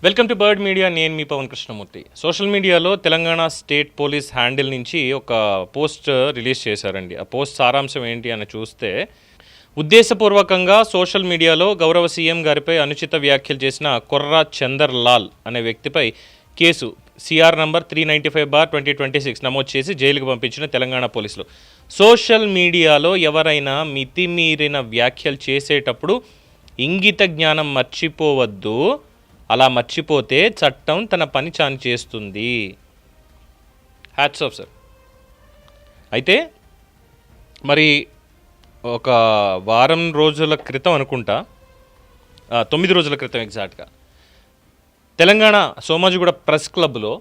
Welcome to bird media. నేను మీ Pawan Krishnamurthy. Social మీడియాలో Telangana state police handle నుంచి ఒక పోస్ట్ రిలీజ్ చేశారండి. ఆ పోస్ట్ సారాంశం ఏంటి అని చూస్తే, ఉద్దేశపూర్వకంగా సోషల్ మీడియాలో గౌరవ సీఎం గారిపై అనుచిత వ్యాఖ్యలు చేసిన కొర్రా చందర్ లాల్ అనే వ్యక్తిపై కేసు సిఆర్ నంబర్ 395/2026 నమోదు చేసి జైలుకు పంపించిన తెలంగాణ పోలీసులు. సోషల్ మీడియాలో ఎవరైనా మితిమీరిన వ్యాఖ్యలు చేసేటప్పుడు ఇంగిత జ్ఞానం మర్చిపోవద్దు. అలా మర్చిపోతే చట్టం తన పని చాని చేస్తుంది. Hats off sir. అయితే మరి ఒక వారం రోజుల క్రితం అనుకుంటా, 9 రోజుల క్రితం ఎగ్జాక్ట్గా, తెలంగాణ సోమాజిగూడ ప్రెస్ క్లబ్లో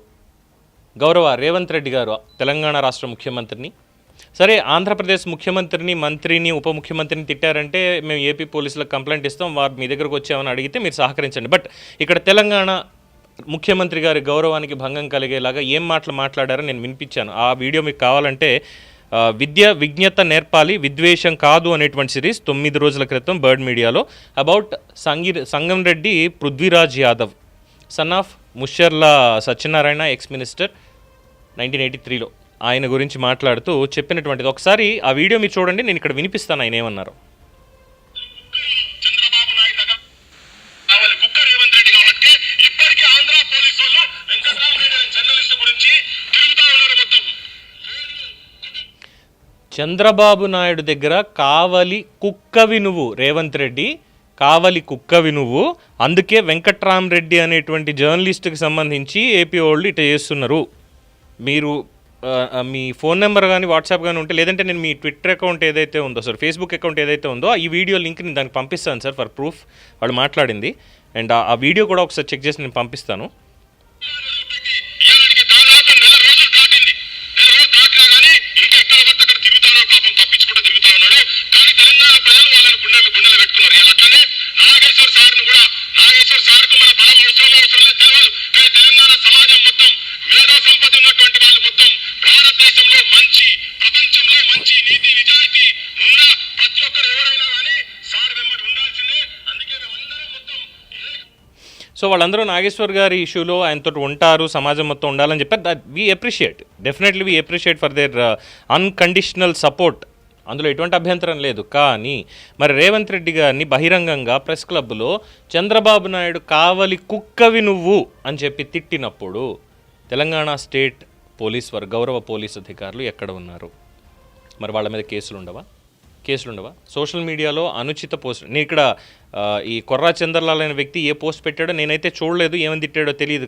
గౌరవ రేవంత్ రెడ్డి గారు, తెలంగాణ రాష్ట్ర ముఖ్యమంత్రిని, సరే ఆంధ్రప్రదేశ్ ముఖ్యమంత్రిని, మంత్రిని, ఉప ముఖ్యమంత్రిని తిట్టారంటే మేము ఏపీ పోలీసులకు కంప్లైంట్ ఇస్తాం, వారు మీ దగ్గరకు వచ్చామని అడిగితే మీరు సహకరించండి. బట్ ఇక్కడ తెలంగాణ ముఖ్యమంత్రి గారి గౌరవానికి భంగం కలిగేలాగా ఏం మాట్లాడారో నేను వినిపించాను. ఆ వీడియో మీకు కావాలంటే విజ్ఞత నేర్పాలి, విద్వేషం కాదు అనేటువంటి సిరీస్ 9 రోజుల క్రితం బర్డ్ మీడియాలో about Sangamreddy Prithviraj Yadav, son of Musharla Satyanarayana, ex minister 1983లో, ఆయన గురించి మాట్లాడుతూ చెప్పినటువంటిది. ఒకసారి ఆ వీడియో మీరు చూడండి, నేను ఇక్కడ వినిపిస్తాను ఆయన ఏమన్నారు. చంద్రబాబు నాయుడు దగ్గర కావలి కుక్కవి నువ్వు రేవంత్ రెడ్డి, కావలి కుక్కవి నువ్వు, అందుకే వెంకట్రామరెడ్డి అనేటువంటి జర్నలిస్ట్కి సంబంధించి ఏపీ వాళ్ళు ఇట్లా చేస్తున్నారు. మీరు మీ ఫోన్ నెంబర్ కానీ వాట్సాప్ కానీ ఉంటే, లేదంటే నేను మీ ట్విట్టర్ అకౌంట్ ఏదైతే ఉందో సార్, ఫేస్బుక్ అకౌంట్ ఏదైతే ఉందో, ఈ వీడియో లింక్ నేను దానికి పంపిస్తాను సార్ ఫర్ ప్రూఫ్ వాళ్ళు మాట్లాడింది. అండ్ ఆ వీడియో కూడా ఒకసారి చెక్ చేసి నేను పంపిస్తాను. సో వాళ్ళందరూ నాగేశ్వర్ గారి ఇష్యూలో ఆయనతో ఉంటారు, సమాజం మొత్తం ఉండాలని చెప్పారు. That we appreciate, definitely we appreciate for their unconditional support. అందులో ఎటువంటి అభ్యంతరం లేదు. కానీ మరి రేవంత్ రెడ్డి గారిని బహిరంగంగా ప్రెస్ క్లబ్లో చంద్రబాబు నాయుడు కావలి కుక్కవి నువ్వు అని చెప్పి తిట్టినప్పుడు తెలంగాణ స్టేట్ పోలీస్ వారు, గౌరవ పోలీస్ అధికారులు ఎక్కడ ఉన్నారు? మరి వాళ్ళ మీద కేసులు ఉండవా? సోషల్ మీడియాలో అనుచిత పోస్ట్, నేను ఇక్కడ ఈ కొర్రా చందర్లాల్ అనే వ్యక్తి ఏ పోస్ట్ పెట్టాడో నేనైతే చూడలేదు, ఏమని తిట్టాడో తెలియదు.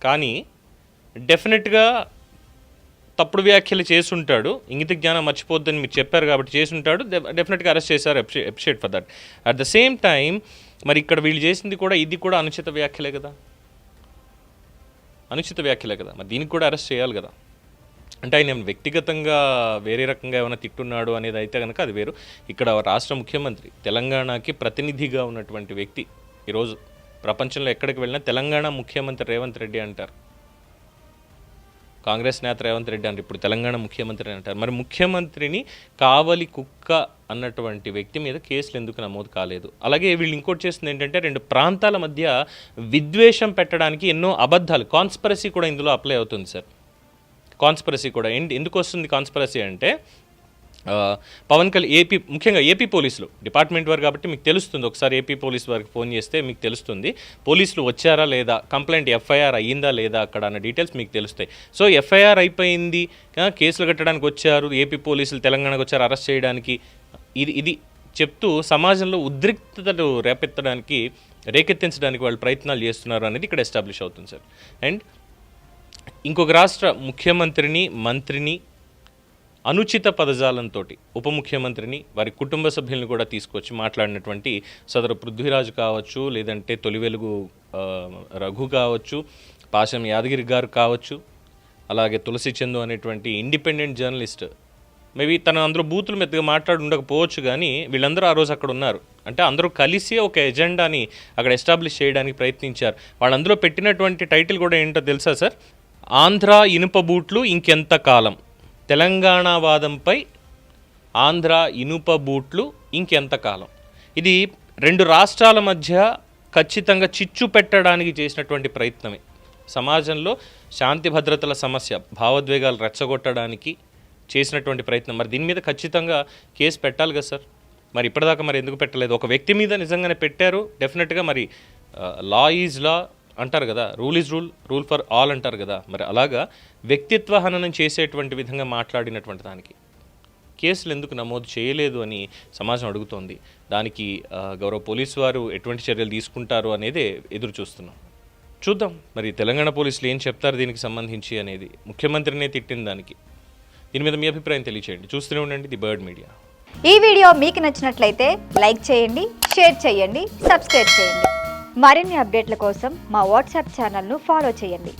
కానీ డెఫినెట్గా తప్పుడు వ్యాఖ్యలు చేసుంటాడు. ఇంగిత జ్ఞానం మర్చిపోద్దని మీరు చెప్పారు కాబట్టి చేసుంటాడు. డెఫినెట్గా అరెస్ట్ చేశారు. Appreciate for that. At the same time మరి ఇక్కడ వీళ్ళు చేసింది కూడా, ఇది కూడా అనుచిత వ్యాఖ్యలే కదా. మరి దీనికి కూడా అరెస్ట్ చేయాలి కదా. అంటే ఆయన వ్యక్తిగతంగా వేరే రకంగా ఏమైనా తిట్టున్నాడు అనేది అయితే కనుక అది వేరు. ఇక్కడ రాష్ట్ర ముఖ్యమంత్రి, తెలంగాణకి ప్రతినిధిగా ఉన్నటువంటి వ్యక్తి, ఈరోజు ప్రపంచంలో ఎక్కడికి వెళ్ళినా తెలంగాణ ముఖ్యమంత్రి రేవంత్ రెడ్డి అంటారు. కాంగ్రెస్ నేత రేవంత్ రెడ్డి అంటారు, ఇప్పుడు తెలంగాణ ముఖ్యమంత్రి అంటారు. మరి ముఖ్యమంత్రిని కావలి కుక్క అన్నటువంటి వ్యక్తి మీద కేసులు ఎందుకు నమోదు కాలేదు? అలాగే వీళ్ళు ఇంకోటి చేస్తుంది ఏంటంటే, 2 ప్రాంతాల మధ్య విద్వేషం పెట్టడానికి ఎన్నో అబద్ధాలు, కాన్స్పిరసీ కూడా ఇందులో అప్లై అవుతుంది సార్. కాన్స్పిరసీ కూడా ఎందుకు వస్తుంది? కాన్స్పిరసీ అంటే పవన్ కళ్యాణ్, ముఖ్యంగా ఏపీ పోలీసులు డిపార్ట్మెంట్ వారు కాబట్టి మీకు తెలుస్తుంది. ఒకసారి ఏపీ పోలీస్ వారికి ఫోన్ చేస్తే మీకు తెలుస్తుంది పోలీసులు వచ్చారా లేదా, కంప్లైంట్ ఎఫ్ఐఆర్ అయ్యిందా లేదా అక్కడ అన్న డీటెయిల్స్ మీకు తెలుస్తాయి. సో ఎఫ్ఐఆర్ అయిపోయింది, కేసులు కట్టడానికి వచ్చారు ఏపీ పోలీసులు, తెలంగాణకు వచ్చారు అరెస్ట్ చేయడానికి, ఇది చెప్తూ సమాజంలో ఉద్రిక్తతలు రేకెత్తించడానికి వాళ్ళు ప్రయత్నాలు చేస్తున్నారు అనేది ఇక్కడ ఎస్టాబ్లిష్ అవుతుంది సార్. అండ్ ఇంకొక రాష్ట్ర ముఖ్యమంత్రిని, మంత్రిని అనుచిత పదజాలంతో, ఉప ముఖ్యమంత్రిని, వారి కుటుంబ సభ్యులను కూడా తీసుకొచ్చి మాట్లాడినటువంటి సదరు పృథ్వీరాజు కావచ్చు, లేదంటే తొలివెలుగు రఘు కావచ్చు, పాశం యాదగిరి గారు కావచ్చు, అలాగే తులసి చందు అనేటువంటి ఇండిపెండెంట్ జర్నలిస్ట్, మేబీ తను అందరూ బూతులు మెత్తగా మాట్లాడి ఉండకపోవచ్చు, కానీ వీళ్ళందరూ ఆ రోజు అక్కడ ఉన్నారు. అంటే అందరూ కలిసి ఒక ఎజెండాని అక్కడ ఎస్టాబ్లిష్ చేయడానికి ప్రయత్నించారు. వాళ్ళందరూ పెట్టినటువంటి టైటిల్ కూడా ఏంటో తెలుసా సార్? ఆంధ్ర ఇనుప బూట్లు ఇంకెంత కాలం, తెలంగాణ వాదంపై ఆంధ్ర ఇనుప బూట్లు ఇంకెంతకాలం. ఇది 2 రాష్ట్రాల మధ్య ఖచ్చితంగా చిచ్చు పెట్టడానికి చేసినటువంటి ప్రయత్నమే. సమాజంలో శాంతి భద్రతల సమస్య, భావోద్వేగాలు రెచ్చగొట్టడానికి చేసినటువంటి ప్రయత్నం. మరి దీని మీద ఖచ్చితంగా కేసు పెట్టాలి కదా సార్. మరి ఇప్పటిదాకా మరి ఎందుకు పెట్టలేదు? ఒక వ్యక్తి మీద నిజంగానే పెట్టారు, డెఫినెట్గా మరి లా ఈజ్ లా అంటారు కదా, rule is rule for all అంటారు కదా. మరి అలాగా వ్యక్తిత్వ హననం చేసేటువంటి విధంగా మాట్లాడినటువంటి దానికి కేసులు ఎందుకు నమోదు చేయలేదు అని సమాజం అడుగుతోంది. దానికి గౌరవ పోలీసు వారు ఎటువంటి చర్యలు తీసుకుంటారు అనేదే ఎదురు చూస్తున్నాం. చూద్దాం మరి తెలంగాణ పోలీసులు ఏం చెప్తారు దీనికి సంబంధించి అనేది. ముఖ్యమంత్రినే తిట్టిన దానికి దీని మీద మీ అభిప్రాయం తెలియచేయండి. చూస్తూనే ఉండండి ది బర్డ్ మీడియా. ఈ వీడియో మీకు నచ్చినట్లయితే లైక్ చేయండి, షేర్ చేయండి, సబ్స్క్రైబ్ చేయండి. మరిన్ని అప్డేట్ల కోసం మా వాట్సాప్ ఛానల్ను ఫాలో చేయండి.